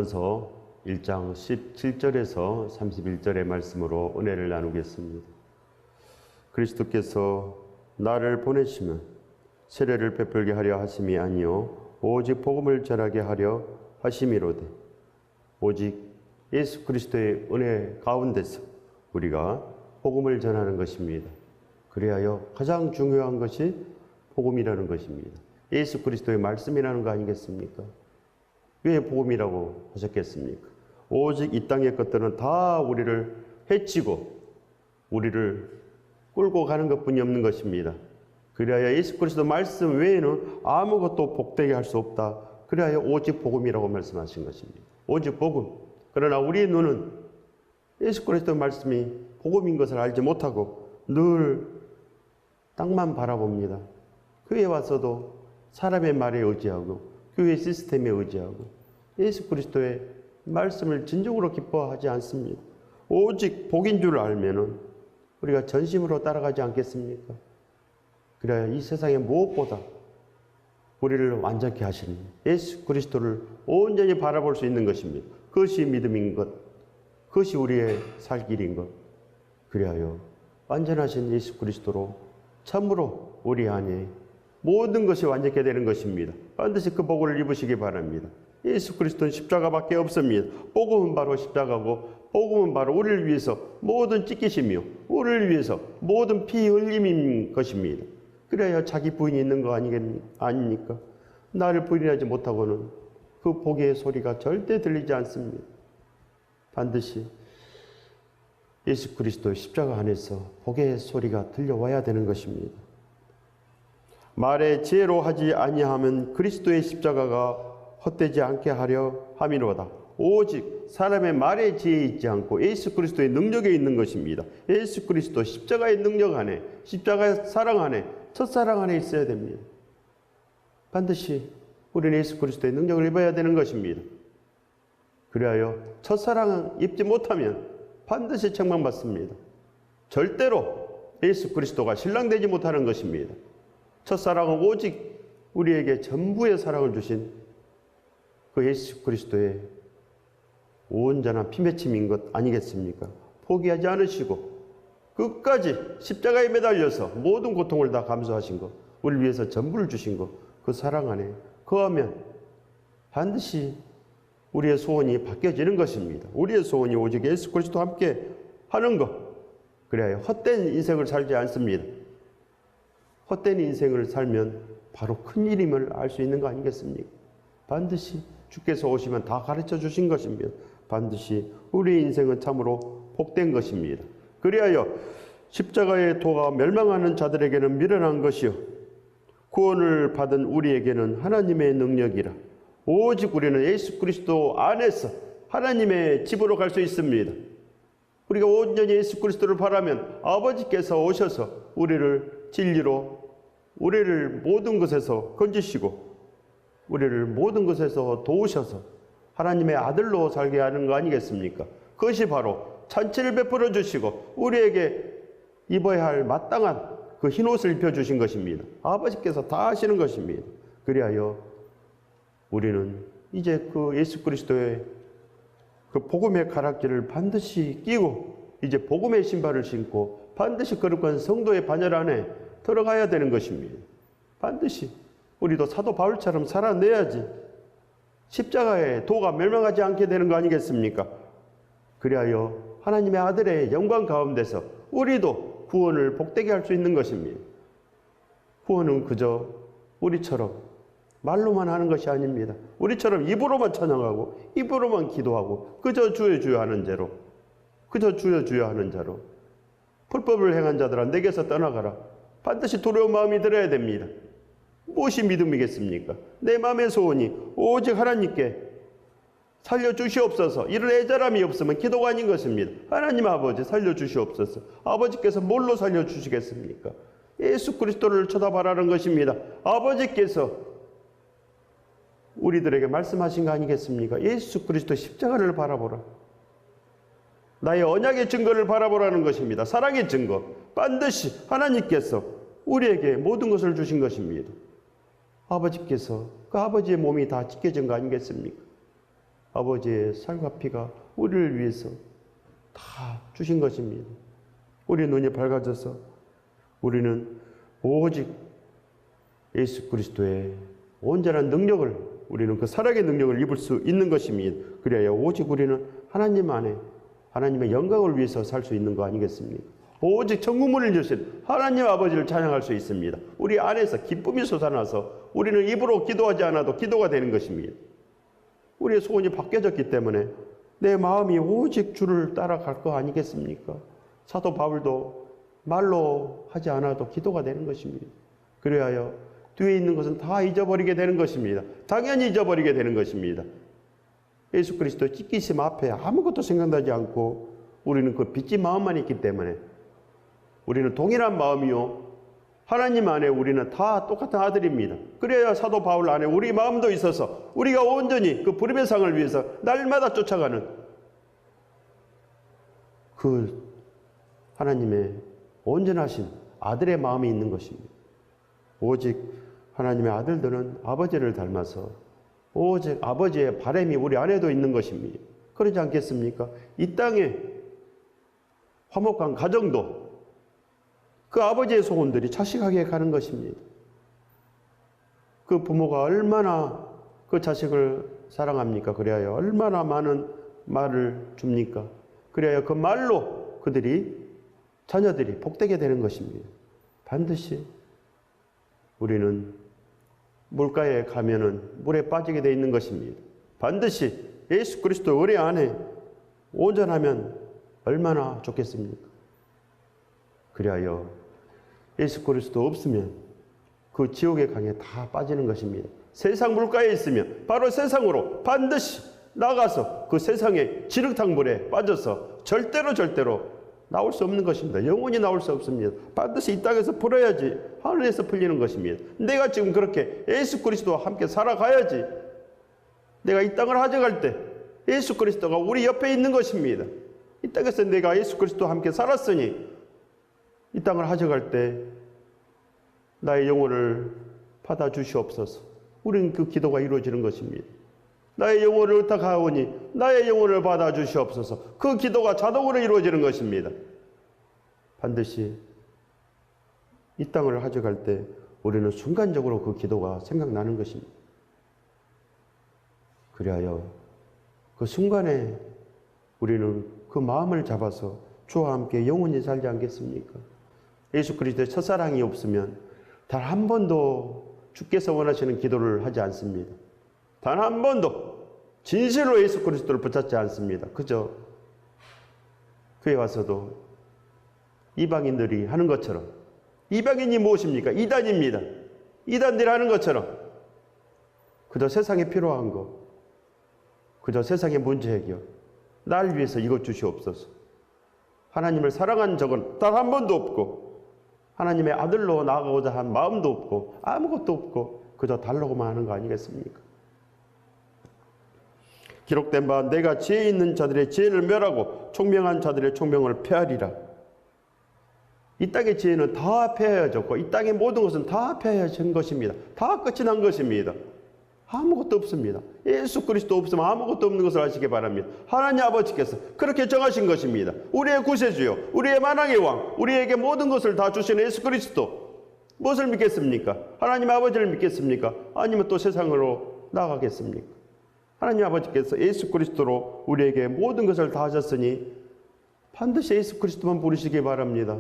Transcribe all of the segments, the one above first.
고린도전서 1장 17절에서 31절의 말씀으로 은혜를 나누겠습니다. 그리스도께서 나를 보내시면 세례를 베풀게 하려 하심이 아니요 오직 복음을 전하게 하려 하심이로되, 오직 예수 그리스도의 은혜 가운데서 우리가 복음을 전하는 것입니다. 그리하여 가장 중요한 것이 복음이라는 것입니다. 예수 그리스도의 말씀이라는 거 아니겠습니까? 왜 복음이라고 하셨겠습니까? 오직 이 땅의 것들은 다 우리를 해치고 우리를 끌고 가는 것뿐이 없는 것입니다. 그리하여 예수 그리스도 말씀 외에는 아무것도 복되게 할 수 없다. 그리하여 오직 복음이라고 말씀하신 것입니다. 오직 복음. 그러나 우리의 눈은 예수 그리스도 말씀이 복음인 것을 알지 못하고 늘 땅만 바라봅니다. 교회 와서도 사람의 말에 의지하고 교회 시스템에 의지하고 예수 그리스도의 말씀을 진정으로 기뻐하지 않습니다. 오직 복인 줄 알면은 우리가 전심으로 따라가지 않겠습니까? 그래야 이 세상의 무엇보다 우리를 완전케 하시는 예수 그리스도를 온전히 바라볼 수 있는 것입니다. 그것이 믿음인 것, 그것이 우리의 살 길인 것. 그리하여 완전하신 예수 그리스도로 참으로 우리 안에 모든 것이 완전케 되는 것입니다. 반드시 그 복을 입으시기 바랍니다. 예수 그리스도는 십자가밖에 없습니다. 복음은 바로 십자가고 복음은 바로 우리를 위해서 모든 찢기시며 우리를 위해서 모든 피 흘림인 것입니다. 그래야 자기 부인이 있는 거 아닙니까? 나를 부인하지 못하고는 그 복의 소리가 절대 들리지 않습니다. 반드시 예수 그리스도의 십자가 안에서 복의 소리가 들려와야 되는 것입니다. 말의 지혜로 하지 아니하면 그리스도의 십자가가 헛되지 않게 하려 함이로다. 오직 사람의 말의 지혜에 있지 않고 예수 그리스도의 능력에 있는 것입니다. 예수 그리스도 십자가의 능력 안에, 십자가의 사랑 안에, 첫사랑 안에 있어야 됩니다. 반드시 우리는 예수 그리스도의 능력을 입어야 되는 것입니다. 그리하여 첫사랑을 입지 못하면 반드시 책망받습니다. 절대로 예수 그리스도가 신랑되지 못하는 것입니다. 첫사랑은 오직 우리에게 전부의 사랑을 주신 그 예수 그리스도의 온전한 피맺힘인 것 아니겠습니까? 포기하지 않으시고 끝까지 십자가에 매달려서 모든 고통을 다 감수하신 것, 우리를 위해서 전부를 주신 것, 그 사랑 안에 거하면 반드시 우리의 소원이 바뀌어지는 것입니다. 우리의 소원이 오직 예수 그리스도와 함께 하는 것. 그래야 헛된 인생을 살지 않습니다. 헛된 인생을 살면 바로 큰일임을 알 수 있는 거 아니겠습니까? 반드시 주께서 오시면 다 가르쳐 주신 것입니다. 반드시 우리의 인생은 참으로 복된 것입니다. 그리하여 십자가의 도가 멸망하는 자들에게는 미련한 것이요 구원을 받은 우리에게는 하나님의 능력이라. 오직 우리는 예수 그리스도 안에서 하나님의 집으로 갈 수 있습니다. 우리가 온전히 예수 그리스도를 바라면 아버지께서 오셔서 우리를 진리로, 우리를 모든 것에서 건지시고 우리를 모든 것에서 도우셔서 하나님의 아들로 살게 하는 거 아니겠습니까? 그것이 바로 찬치를 베풀어 주시고 우리에게 입어야 할 마땅한 그 흰옷을 입혀주신 것입니다. 아버지께서 다 하시는 것입니다. 그리하여 우리는 이제 그 예수 그리스도의 그 복음의 가락지를 반드시 끼고 이제 복음의 신발을 신고 반드시 거룩한 성도의 반열 안에 들어가야 되는 것입니다. 반드시 우리도 사도 바울처럼 살아내야지 십자가의 도가 멸망하지 않게 되는 거 아니겠습니까? 그리하여 하나님의 아들의 영광 가운데서 우리도 구원을 복되게 할 수 있는 것입니다. 구원은 그저 우리처럼 말로만 하는 것이 아닙니다. 우리처럼 입으로만 찬양하고 입으로만 기도하고 그저 주여 주여 하는 자로, 그저 주여 주여 하는 자로 불법을 행한 자들아 내게서 떠나가라. 반드시 두려운 마음이 들어야 됩니다. 무엇이 믿음이겠습니까? 내 마음의 소원이 오직 하나님께 살려주시옵소서. 이런 애절함이 없으면 기도가 아닌 것입니다. 하나님 아버지 살려주시옵소서. 아버지께서 뭘로 살려주시겠습니까? 예수 그리스도를 쳐다보라는 것입니다. 아버지께서 우리들에게 말씀하신 거 아니겠습니까? 예수 그리스도 십자가를 바라보라. 나의 언약의 증거를 바라보라는 것입니다. 사랑의 증거. 반드시 하나님께서 우리에게 모든 것을 주신 것입니다. 아버지께서 그 아버지의 몸이 다 찢겨진 거 아니겠습니까? 아버지의 살과 피가 우리를 위해서 다 주신 것입니다. 우리 눈이 밝아져서 우리는 오직 예수 그리스도의 온전한 능력을, 우리는 그 살아계의 능력을 입을 수 있는 것입니다. 그래야 오직 우리는 하나님 안에 하나님의 영광을 위해서 살 수 있는 거 아니겠습니까? 오직 천국문을 주신 하나님 아버지를 찬양할 수 있습니다. 우리 안에서 기쁨이 솟아나서 우리는 입으로 기도하지 않아도 기도가 되는 것입니다. 우리의 소원이 바뀌어졌기 때문에 내 마음이 오직 주를 따라갈 거 아니겠습니까? 사도 바울도 말로 하지 않아도 기도가 되는 것입니다. 그래야 뒤에 있는 것은 다 잊어버리게 되는 것입니다. 당연히 잊어버리게 되는 것입니다. 예수 그리스도의 찢기심 앞에 아무것도 생각나지 않고 우리는 그 빚진 마음만 있기 때문에 우리는 동일한 마음이요, 하나님 안에 우리는 다 똑같은 아들입니다. 그래야 사도 바울 안에 우리 마음도 있어서 우리가 온전히 그 부름의 상을 위해서 날마다 쫓아가는 그 하나님의 온전하신 아들의 마음이 있는 것입니다. 오직 하나님의 아들들은 아버지를 닮아서 오직 아버지의 바람이 우리 안에도 있는 것입니다. 그러지 않겠습니까? 이 땅에 화목한 가정도 그 아버지의 소원들이 자식에게 가는 것입니다. 그 부모가 얼마나 그 자식을 사랑합니까? 그래야 얼마나 많은 말을 줍니까? 그래야 그 말로 자녀들이 복되게 되는 것입니다. 반드시 우리는 물가에 가면은 물에 빠지게 되어 있는 것입니다. 반드시 예수 그리스도 은혜 안에 온전하면 얼마나 좋겠습니까? 그리하여 예수 그리스도 없으면 그 지옥의 강에 다 빠지는 것입니다. 세상 물가에 있으면 바로 세상으로 반드시 나가서 그 세상의 지륵탕 물에 빠져서 절대로 나올 수 없는 것입니다. 영원히 나올 수 없습니다. 반드시 이 땅에서 풀어야지 하늘에서 풀리는 것입니다. 내가 지금 그렇게 예수 그리스도와 함께 살아가야지 내가 이 땅을 하져갈 때 예수 그리스도가 우리 옆에 있는 것입니다. 이 땅에서 내가 예수 그리스도와 함께 살았으니 이 땅을 하져갈 때 나의 영혼을 받아주시옵소서. 우리는 그 기도가 이루어지는 것입니다. 나의 영혼을 의탁하오니 나의 영혼을 받아주시옵소서. 그 기도가 자동으로 이루어지는 것입니다. 반드시 이 땅을 가져갈 때 우리는 순간적으로 그 기도가 생각나는 것입니다. 그리하여 그 순간에 우리는 그 마음을 잡아서 주와 함께 영원히 살지 않겠습니까? 예수 그리스도의 첫사랑이 없으면 단 한 번도 주께서 원하시는 기도를 하지 않습니다. 단 한 번도 진실로 예수 그리스도를 붙잡지 않습니다. 그저 교회 와서도 이방인들이 하는 것처럼, 이방인이 무엇입니까? 이단입니다. 이단들이 하는 것처럼 그저 세상에 필요한 것, 그저 세상의 문제 해결, 날 위해서 이것 주시옵소서. 하나님을 사랑한 적은 단 한 번도 없고 하나님의 아들로 나아가고자 한 마음도 없고 아무것도 없고 그저 달라고만 하는 거 아니겠습니까? 기록된 바 내가 지혜 있는 자들의 지혜를 멸하고 총명한 자들의 총명을 폐하리라. 이 땅의 지혜는 다 폐하여졌고 이 땅의 모든 것은 다 폐하여진 것입니다. 다 끝이 난 것입니다. 아무것도 없습니다. 예수 그리스도 없으면 아무것도 없는 것을 아시기 바랍니다. 하나님 아버지께서 그렇게 정하신 것입니다. 우리의 구세주요, 우리의 만왕의 왕, 우리에게 모든 것을 다 주시는 예수 그리스도. 무엇을 믿겠습니까? 하나님 아버지를 믿겠습니까? 아니면 또 세상으로 나가겠습니까? 하나님 아버지께서 예수 그리스도로 우리에게 모든 것을 다 하셨으니 반드시 예수 그리스도만 부르시기 바랍니다.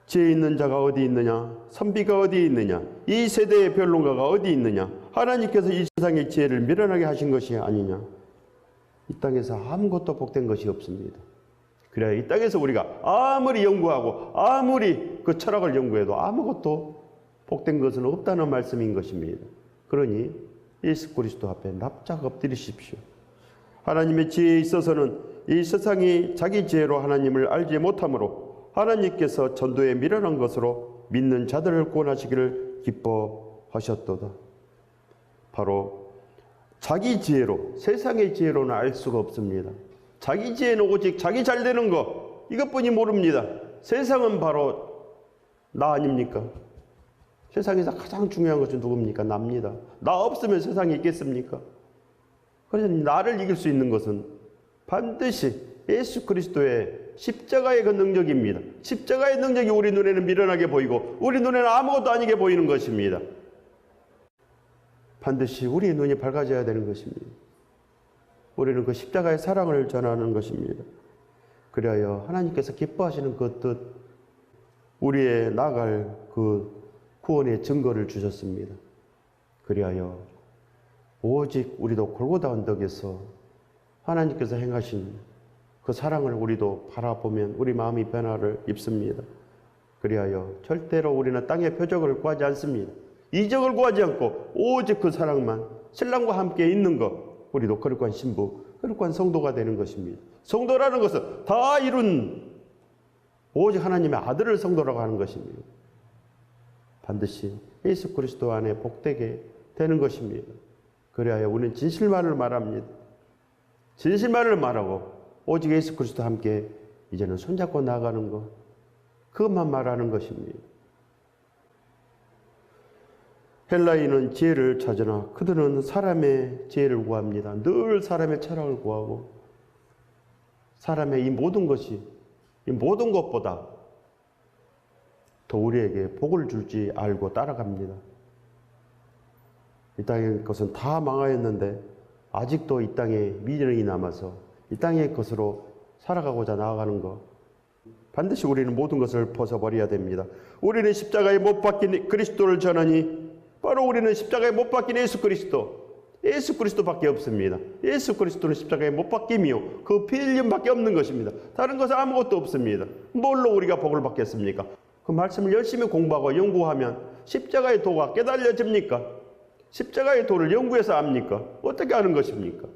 지혜 있는 자가 어디 있느냐? 선비가 어디 있느냐? 이 세대의 변론가가 어디 있느냐? 하나님께서 이 세상의 지혜를 미련하게 하신 것이 아니냐? 이 땅에서 아무것도 복된 것이 없습니다. 그래야 이 땅에서 우리가 아무리 연구하고 아무리 그 철학을 연구해도 아무것도 복된 것은 없다는 말씀인 것입니다. 그러니 예수 그리스도 앞에 납작 엎드리십시오. 하나님의 지혜에 있어서는 이 세상이 자기 지혜로 하나님을 알지 못하므로 하나님께서 전도에 미련한 것으로 믿는 자들을 구원하시기를 기뻐하셨도다. 바로 자기 지혜로, 세상의 지혜로는 알 수가 없습니다. 자기 지혜는 오직 자기 잘 되는 것, 이것뿐이 모릅니다. 세상은 바로 나 아닙니까? 세상에서 가장 중요한 것은 누굽니까? 나입니다. 나 없으면 세상이 있겠습니까? 그래서 나를 이길 수 있는 것은 반드시 예수 그리스도의 십자가의 그 능력입니다. 십자가의 능력이 우리 눈에는 미련하게 보이고 우리 눈에는 아무것도 아니게 보이는 것입니다. 반드시 우리의 눈이 밝아져야 되는 것입니다. 우리는 그 십자가의 사랑을 전하는 것입니다. 그리하여 하나님께서 기뻐하시는 그 뜻, 우리의 나갈 그 구원의 증거를 주셨습니다. 그리하여 오직 우리도 골고다 언덕에서 하나님께서 행하신 그 사랑을 우리도 바라보면 우리 마음이 변화를 입습니다. 그리하여 절대로 우리는 땅의 표적을 구하지 않습니다. 이적을 구하지 않고 오직 그 사랑만, 신랑과 함께 있는 것, 우리도 거룩한 신부, 거룩한 성도가 되는 것입니다. 성도라는 것은 다 이룬 오직 하나님의 아들을 성도라고 하는 것입니다. 반드시 예수 그리스도 안에 복되게 되는 것입니다. 그래야 우리는 진실만을 말합니다. 진실만을 말하고 오직 예수 그리스도와 함께 이제는 손잡고 나아가는 것, 그것만 말하는 것입니다. 헬라인은 지혜를 찾으나 그들은 사람의 지혜를 구합니다. 늘 사람의 철학을 구하고 사람의 이 모든 것이 이 모든 것보다 더 우리에게 복을 줄지 알고 따라갑니다. 이 땅의 것은 다 망하였는데 아직도 이 땅에 미련이 남아서 이 땅의 것으로 살아가고자 나아가는 것, 반드시 우리는 모든 것을 벗어버려야 됩니다. 우리는 십자가에 못 박힌 그리스도를 전하니 바로 우리는 십자가에 못 박힌 예수 그리스도밖에 없습니다. 예수 그리스도는 십자가에 못 박힘이요 그 피 흘림밖에 없는 것입니다. 다른 것은 아무것도 없습니다. 뭘로 우리가 복을 받겠습니까? 그 말씀을 열심히 공부하고 연구하면 십자가의 도가 깨달려집니까? 십자가의 도를 연구해서 압니까? 어떻게 아는 것입니까?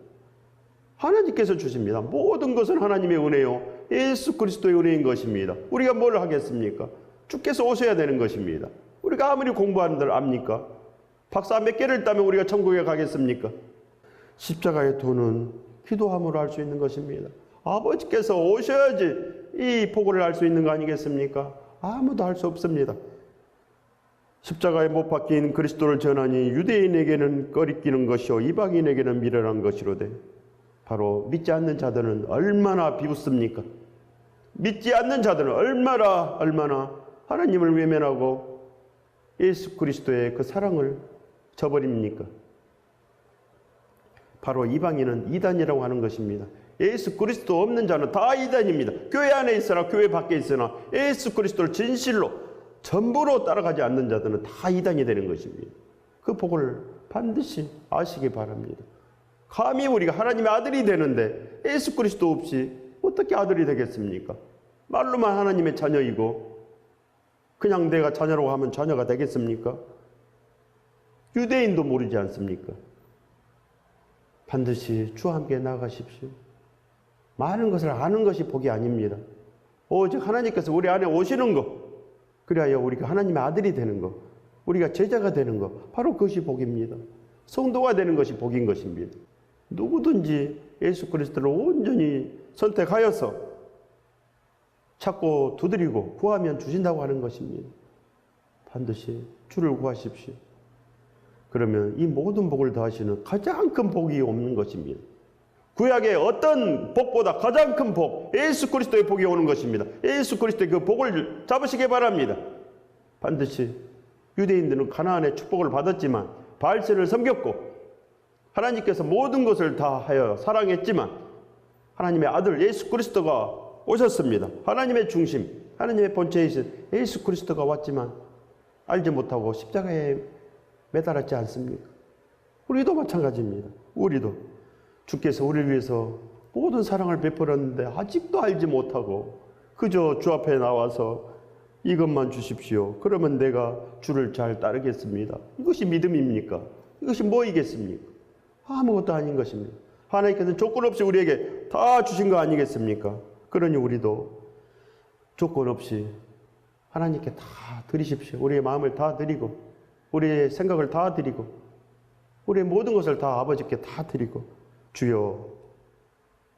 하나님께서 주십니다. 모든 것은 하나님의 은혜요 예수 그리스도의 은혜인 것입니다. 우리가 뭘 하겠습니까? 주께서 오셔야 되는 것입니다. 우리가 아무리 공부하는들 압니까? 박사 몇 개를 따면 우리가 천국에 가겠습니까? 십자가의 도는 기도함으로 할 수 있는 것입니다. 아버지께서 오셔야지 이 복을 알 수 있는 거 아니겠습니까? 아무도 할 수 없습니다. 십자가에 못 박힌 그리스도를 전하니 유대인에게는 꺼리끼는 것이요 이방인에게는 미련한 것이로되 바로 믿지 않는 자들은 얼마나 비웃습니까? 믿지 않는 자들은 얼마나 하나님을 외면하고 예수 그리스도의 그 사랑을 저버립니까? 바로 이방인은 이단이라고 하는 것입니다. 예수 그리스도 없는 자는 다 이단입니다. 교회 안에 있으나 교회 밖에 있으나 예수 그리스도를 진실로 전부로 따라가지 않는 자들은 다 이단이 되는 것입니다. 그 복을 반드시 아시기 바랍니다. 감히 우리가 하나님의 아들이 되는데 예수 그리스도 없이 어떻게 아들이 되겠습니까? 말로만 하나님의 자녀이고 그냥 내가 자녀라고 하면 자녀가 되겠습니까? 유대인도 모르지 않습니까? 반드시 주와 함께 나아가십시오. 많은 것을 아는 것이 복이 아닙니다. 오직 하나님께서 우리 안에 오시는 것, 그리하여 우리가 하나님의 아들이 되는 것, 우리가 제자가 되는 것, 바로 그것이 복입니다. 성도가 되는 것이 복인 것입니다. 누구든지 예수 그리스도를 온전히 선택하여서 찾고 두드리고 구하면 주신다고 하는 것입니다. 반드시 주를 구하십시오. 그러면 이 모든 복을 더하시는 가장 큰 복이 없는 것입니다. 구약의 어떤 복보다 가장 큰 복, 예수 그리스도의 복이 오는 것입니다. 예수 그리스도의 그 복을 잡으시기 바랍니다. 반드시 유대인들은 가나안의 축복을 받았지만 바알신을 섬겼고 하나님께서 모든 것을 다 하여 사랑했지만 하나님의 아들 예수 그리스도가 오셨습니다. 하나님의 중심, 하나님의 본체이신 예수 그리스도가 왔지만 알지 못하고 십자가에 매달았지 않습니까? 우리도 마찬가지입니다. 우리도 주께서 우리를 위해서 모든 사랑을 베풀었는데 아직도 알지 못하고 그저 주 앞에 나와서 이것만 주십시오. 그러면 내가 주를 잘 따르겠습니다. 이것이 믿음입니까? 이것이 뭐이겠습니까? 아무것도 아닌 것입니다. 하나님께서는 조건 없이 우리에게 다 주신 거 아니겠습니까? 그러니 우리도 조건 없이 하나님께 다 드리십시오. 우리의 마음을 다 드리고 우리의 생각을 다 드리고 우리의 모든 것을 다 아버지께 다 드리고 주여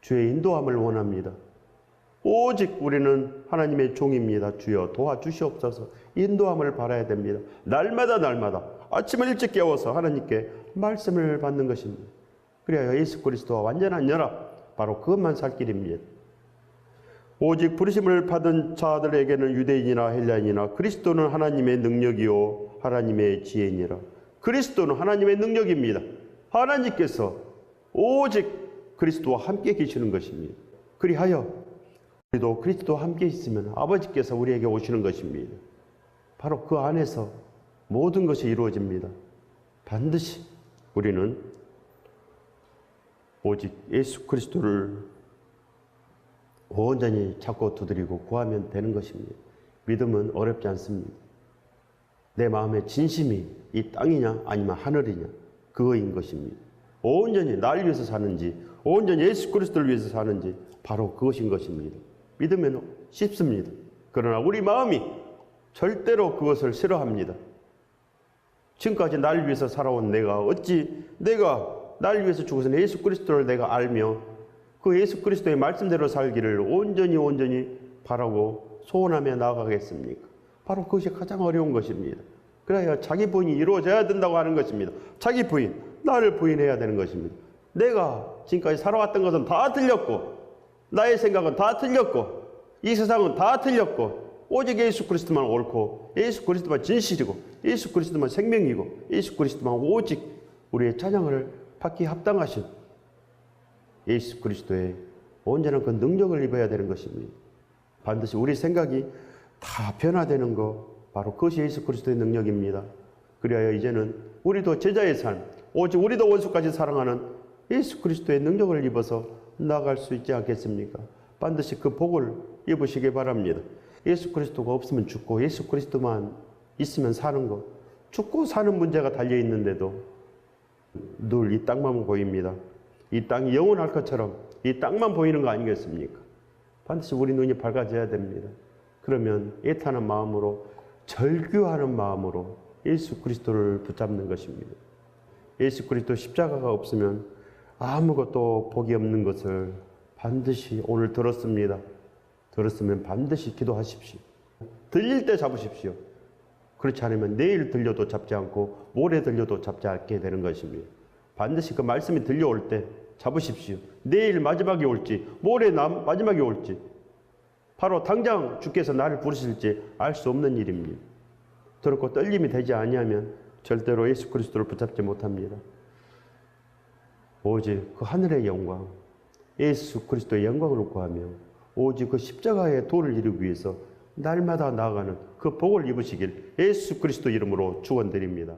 주의 인도함을 원합니다. 오직 우리는 하나님의 종입니다. 주여 도와주시옵소서. 인도함을 바라야 됩니다. 날마다 아침을 일찍 깨워서 하나님께 말씀을 받는 것입니다. 그래야 예수 그리스도와 완전한 연합, 바로 그것만 살 길입니다. 오직 부르심을 받은 자들에게는 유대인이나 헬라인이나 그리스도는 하나님의 능력이요 하나님의 지혜니라. 그리스도는 하나님의 능력입니다. 하나님께서 오직 그리스도와 함께 계시는 것입니다. 그리하여 우리도 그리스도와 함께 있으면 아버지께서 우리에게 오시는 것입니다. 바로 그 안에서 모든 것이 이루어집니다. 반드시 우리는 오직 예수 그리스도를 온전히 찾고 두드리고 구하면 되는 것입니다. 믿음은 어렵지 않습니다. 내 마음의 진심이 이 땅이냐 아니면 하늘이냐 그거인 것입니다. 온전히 날 위해서 사는지 온전히 예수 그리스도를 위해서 사는지 바로 그것인 것입니다. 믿으면 쉽습니다. 그러나 우리 마음이 절대로 그것을 싫어합니다. 지금까지 날 위해서 살아온 내가 어찌 내가 날 위해서 죽어서 예수 그리스도를 내가 알며 그 예수 그리스도의 말씀대로 살기를 온전히 바라고 소원하며 나아가겠습니까? 바로 그것이 가장 어려운 것입니다. 그래야 자기 부인이 이루어져야 된다고 하는 것입니다. 자기 부인, 나를 부인해야 되는 것입니다. 내가 지금까지 살아왔던 것은 다 틀렸고 나의 생각은 다 틀렸고 이 세상은 다 틀렸고 오직 예수 그리스도만 옳고 예수 그리스도만 진실이고 예수 그리스도만 생명이고 예수 그리스도만 오직 우리의 찬양을 받기 합당하신 예수 그리스도의 온전한 그 능력을 입어야 되는 것입니다. 반드시 우리 생각이 다 변화되는 것, 바로 그것이 예수 그리스도의 능력입니다. 그리하여 이제는 우리도 제자의 삶, 오직 우리도 원수까지 사랑하는 예수 그리스도의 능력을 입어서 나아갈 수 있지 않겠습니까? 반드시 그 복을 입으시기 바랍니다. 예수 그리스도가 없으면 죽고 예수 그리스도만 있으면 사는 것, 죽고 사는 문제가 달려있는데도 늘 이 땅만 보입니다. 이 땅이 영원할 것처럼 이 땅만 보이는 거 아니겠습니까? 반드시 우리 눈이 밝아져야 됩니다. 그러면 애타는 마음으로 절규하는 마음으로 예수 그리스도를 붙잡는 것입니다. 예수 그리스도 십자가가 없으면 아무것도 복이 없는 것을 반드시 오늘 들었습니다. 들었으면 반드시 기도하십시오. 들릴 때 잡으십시오. 그렇지 않으면 내일 들려도 잡지 않고 모레 들려도 잡지 않게 되는 것입니다. 반드시 그 말씀이 들려올 때 잡으십시오. 내일 마지막이 올지 모레 마지막이 올지 바로 당장 주께서 나를 부르실지 알 수 없는 일입니다. 들었고 떨림이 되지 아니하면 절대로 예수 그리스도를 붙잡지 못합니다. 오직 그 하늘의 영광, 예수 그리스도의 영광을 구하며 오직 그 십자가의 도를 이루기 위해서 날마다 나아가는 그 복을 입으시길 예수 그리스도 이름으로 축원드립니다.